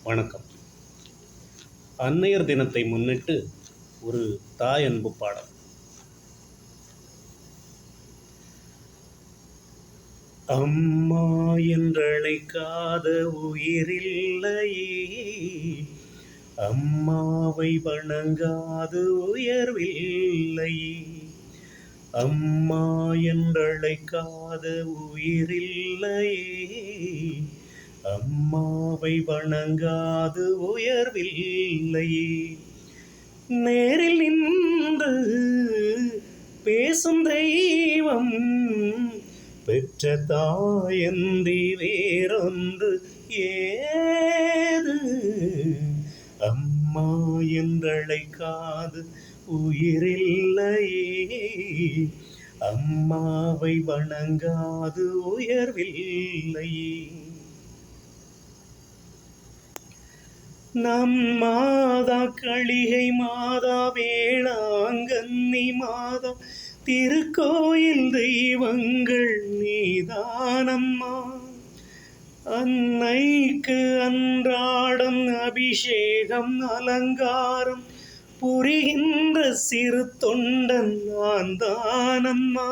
வணக்கம். அன்னையர் தினத்தை முன்னிட்டு ஒரு தாய் அன்பு பாடல். அம்மா என்றழைக்காத உயிரில்லையே, அம்மாவை வணங்காது உயர்வில்லையே. அம்மா என்றழைக்காத உயிரில்லையே, அம்மாவை வணங்காது உயர்வில்லையே. நேரில் நின்று பேசும் தெய்வம் பெற்ற தாயன்றி வேறொன்று ஏது. அம்மா என்றழைக்காது உயிரில்லையே, அம்மாவை வணங்காது உயர்வில்லையே. நம் மாதா களிகை மாதா வேளாங்கண்ணி மாதா திருக்கோயில் தெய்வங்கள் நீதானம்மா. அன்னைக்கு அன்றாடம் அபிஷேகம் அலங்காரம் புரிகின்ற சிறு தொண்டன் நான் தானம்மா.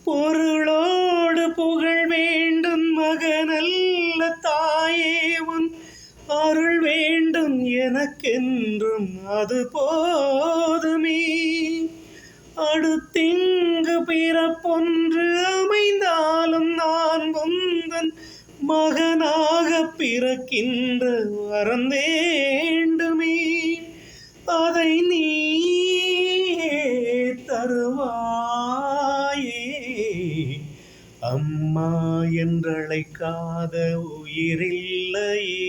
பொருளோடு புகழ் வேண்டும் மகனல்ல தாயே, உன் அருள் வேண்டும் எனக்கென்றும் அது போதுமே. அடுத்திங்கு பிறப்பொன்று அமைந்தாலும் நான் உந்தன் மகனாக பிறக்கின்ற வரம் வேண்டுமே. அதை நீயே தருவாயே. அம்மா என்றழைக்காத உயிரில்லையே,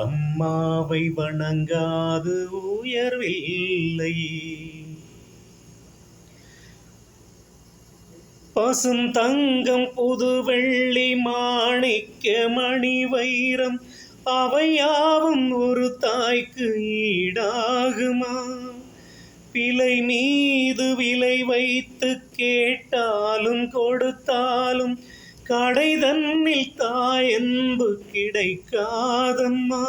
அம்மாவை வணங்காது உயர்வில்லையே. பசும் தங்கம் புது வெள்ளி மாணிக்க மணி வைரம் அவையாவும் ஒரு தாய்க்கு ஈடாகுமா? விலை மீது விலை வைத்து கேட்டாலும் கொடுத்தாலும் கடை தன்னில் தாயன்பு கிடைக்காதம்மா.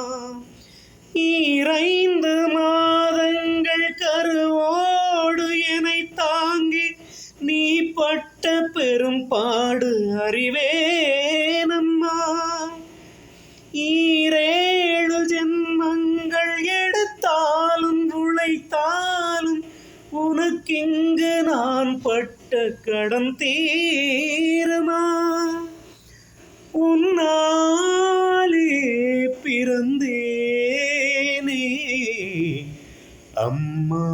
2 மாதங்கள் கருவோடு என்னை தாங்கி நீ பட்ட பெரும் பாடு அறிவேனம்மா. 7 ஜென்மங்கள் எடுத்தாலும் உழைத்தாலும் உனக்கிங்கு நான் பட்ட கடன் தீருமா? உன்னாலே பிறந்தேனே. அம்மா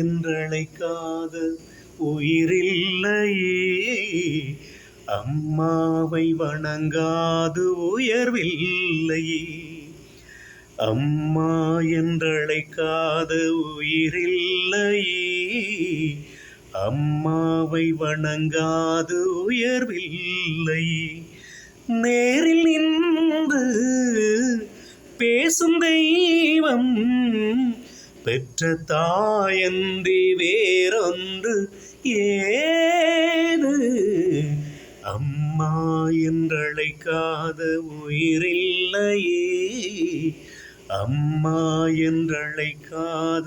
என்றழைக்காத உயிரில்லையே, அம்மாவை வணங்காது உயர்வில்லையே. அம்மா என்றழைக்காத உயிரில்லையே, அம்மாவை வணங்காது உயர்வில்லையே. நேரில் நின்று பேசும் தெய்வம் பெற்ற தாயன்றி வேறொன்று ஏது. அம்மா என்றழைக்காத உயிரில்லையே, அம்மா என்றழைக்காத